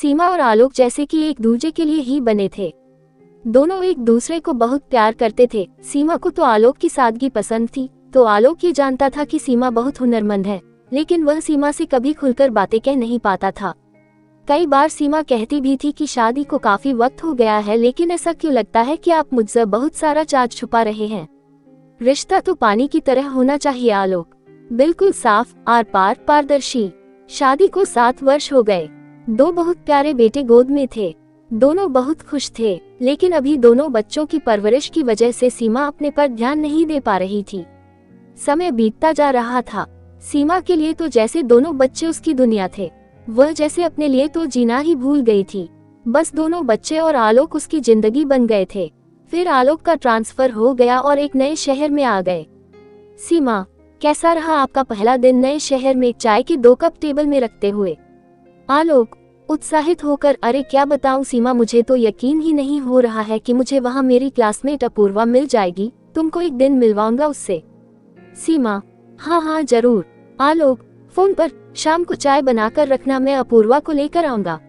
सीमा और आलोक जैसे कि एक दूसरे के लिए ही बने थे। दोनों एक दूसरे को बहुत प्यार करते थे। सीमा को तो आलोक की सादगी पसंद थी, तो आलोक ये जानता था कि सीमा बहुत हुनरमंद है, लेकिन वह सीमा से कभी खुलकर बातें कह नहीं पाता था। कई बार सीमा कहती भी थी कि शादी को काफी वक्त हो गया है, लेकिन ऐसा क्यों लगता है कि आप मुझसे बहुत सारा चार्ज छुपा रहे हैं। रिश्ता तो पानी की तरह होना चाहिए आलोक, बिल्कुल साफ, आर पार, पारदर्शी। शादी को 7 वर्ष हो गए। 2 बहुत प्यारे बेटे गोद में थे। दोनों बहुत खुश थे, लेकिन अभी दोनों बच्चों की परवरिश की वजह से सीमा अपने पर ध्यान नहीं दे पा रही थी। समय बीतता जा रहा था। सीमा के लिए तो जैसे दोनों बच्चे उसकी दुनिया थे, वह जैसे अपने लिए तो जीना ही भूल गई थी। बस दोनों बच्चे और आलोक उसकी जिंदगी बन गए थे। फिर आलोक का ट्रांसफर हो गया और एक नए शहर में आ गए। सीमा, कैसा रहा आपका पहला दिन नए शहर में, चाय के 2 कप टेबल में रखते हुए? आलोक उत्साहित होकर, अरे क्या बताऊं सीमा, मुझे तो यकीन ही नहीं हो रहा है कि मुझे वहां मेरी क्लासमेट अपूर्वा मिल जाएगी। तुमको एक दिन मिलवाऊंगा उससे। सीमा, हाँ हाँ जरूर। आलोक, फोन पर शाम को चाय बनाकर रखना, मैं अपूर्वा को लेकर आऊंगा।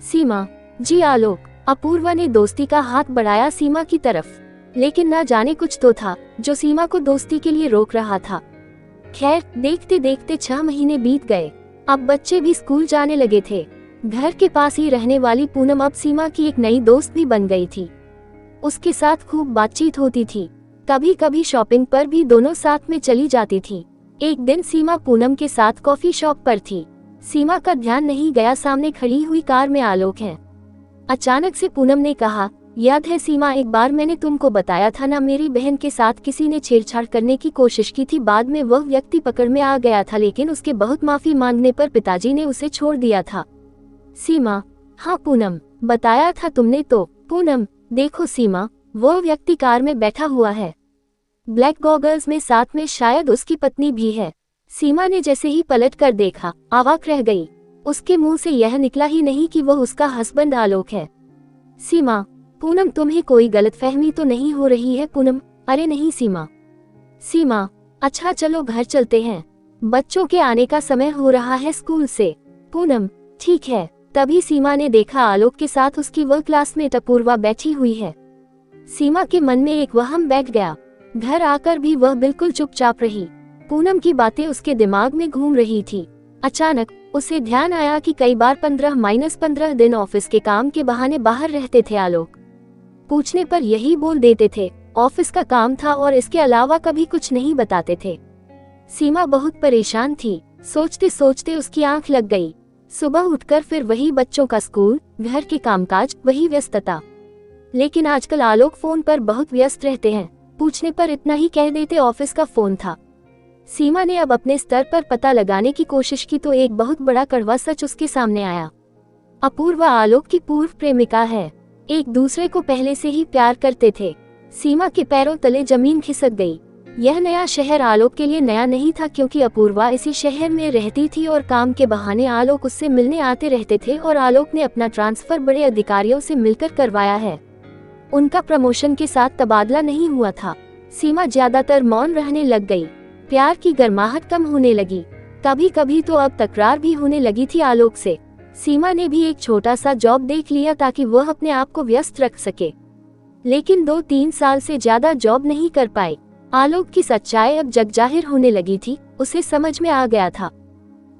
सीमा, जी आलोक। अपूर्वा ने दोस्ती का हाथ बढ़ाया सीमा की तरफ, लेकिन ना जाने कुछ तो था जो सीमा को दोस्ती के लिए रोक रहा था। खैर, देखते देखते 6 महीने बीत गए। अब बच्चे भी स्कूल जाने लगे थे। घर के पास ही रहने वाली पूनम अब सीमा की एक नई दोस्त भी बन गई थी। उसके साथ खूब बातचीत होती थी। कभी कभी शॉपिंग पर भी दोनों साथ में चली जाती थी। एक दिन सीमा पूनम के साथ कॉफी शॉप पर थी। सीमा का ध्यान नहीं गया, सामने खड़ी हुई कार में आलोक है। अचानक से पूनम ने कहा, याद है सीमा, एक बार मैंने तुमको बताया था ना, मेरी बहन के साथ किसी ने छेड़छाड़ करने की कोशिश की थी। बाद में वह व्यक्ति पकड़ में आ गया था, लेकिन उसके बहुत माफी मांगने पर पिताजी ने उसे छोड़ दिया था। सीमा, हाँ पूनम, बताया था तुमने तो। पूनम, देखो सीमा, वो व्यक्ति कार में बैठा हुआ है, ब्लैक गॉगल्स में, साथ में शायद उसकी पत्नी भी है। सीमा ने जैसे ही पलट कर देखा, अवाक रह गई। उसके मुंह से यह निकला ही नहीं कि वह उसका हस्बैंड आलोक है। सीमा, पूनम, तुम्हें कोई गलतफहमी तो नहीं हो रही है? पूनम, अरे नहीं सीमा। सीमा, अच्छा चलो घर चलते हैं, बच्चों के आने का समय हो रहा है स्कूल से। पूनम, ठीक है। तभी सीमा ने देखा आलोक के साथ उसकी वह क्लासमेट अपूर्वा बैठी हुई है। सीमा के मन में एक वहम बैठ गया। घर आकर भी वह बिल्कुल चुपचाप रही। पूनम की बातें उसके दिमाग में घूम रही थी। अचानक उसे ध्यान आया कि कई बार 15-15 दिन ऑफिस के काम के बहाने बाहर रहते थे आलोक। पूछने पर यही बोल देते थे ऑफिस का काम था और इसके अलावा कभी कुछ नहीं बताते थे। सीमा बहुत परेशान थी। सोचते सोचते उसकी आंख लग गई। सुबह उठकर फिर वही बच्चों का स्कूल, घर के कामकाज, वही व्यस्तता। लेकिन आजकल आलोक फोन पर बहुत व्यस्त रहते हैं। पूछने पर इतना ही कह देते ऑफिस का फोन था। सीमा ने अब अपने स्तर पर पता लगाने की कोशिश की तो एक बहुत बड़ा कड़वा सच उसके सामने आया। अपूर्वा आलोक की पूर्व प्रेमिका है। एक दूसरे को पहले से ही प्यार करते थे। सीमा के पैरों तले जमीन खिसक गई। यह नया शहर आलोक के लिए नया नहीं था, क्योंकि अपूर्वा इसी शहर में रहती थी और काम के बहाने आलोक उससे मिलने आते रहते थे। और आलोक ने अपना ट्रांसफर बड़े अधिकारियों से मिलकर करवाया है। उनका प्रमोशन के साथ तबादला नहीं हुआ था। सीमा ज्यादातर मौन रहने लग गई। प्यार की गर्माहट कम होने लगी। कभी कभी तो अब तकरार भी होने लगी थी आलोक से। सीमा ने भी एक छोटा सा जॉब देख लिया ताकि वह अपने आप को व्यस्त रख सके, लेकिन 2-3 साल से ज्यादा जॉब नहीं कर पाई। आलोक की सच्चाई अब जगजाहिर होने लगी थी। उसे समझ में आ गया था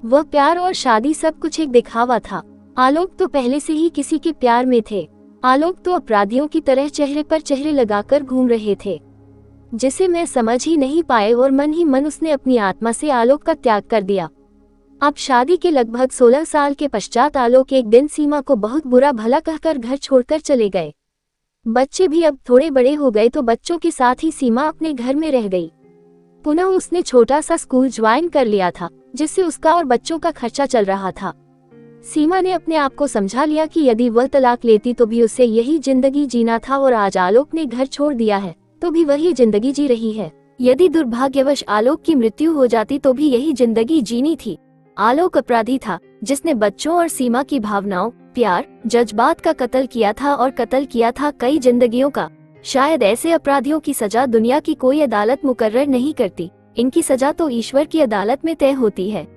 वह प्यार और शादी सब कुछ एक दिखावा था। आलोक तो पहले से ही किसी के प्यार में थे। आलोक तो अपराधियों की तरह चेहरे पर चेहरे लगाकर घूम रहे थे, जिसे मैं समझ ही नहीं पाए, और मन ही मन उसने अपनी आत्मा से आलोक का त्याग कर दिया। अब शादी के लगभग 16 साल के पश्चात आलोक एक दिन सीमा को बहुत बुरा भला कहकर घर छोड़कर चले गए। बच्चे भी अब थोड़े बड़े हो गए तो बच्चों के साथ ही सीमा अपने घर में रह गई। पुनः उसने छोटा सा स्कूल ज्वाइन कर लिया था, जिससे उसका और बच्चों का खर्चा चल रहा था। सीमा ने अपने आप को समझा लिया कि यदि वह तलाक लेती तो भी उसे यही जिंदगी जीना था, और आज आलोक ने घर छोड़ दिया है तो भी वही जिंदगी जी रही है। यदि दुर्भाग्यवश आलोक की मृत्यु हो जाती तो भी यही जिंदगी जीनी थी। आलोक अपराधी था जिसने बच्चों और सीमा की भावनाओं, प्यार, जज्बात का कत्ल किया था, और कत्ल किया था कई जिंदगियों का। शायद ऐसे अपराधियों की सजा दुनिया की कोई अदालत मुकर्रर नहीं करती। इनकी सजा तो ईश्वर की अदालत में तय होती है।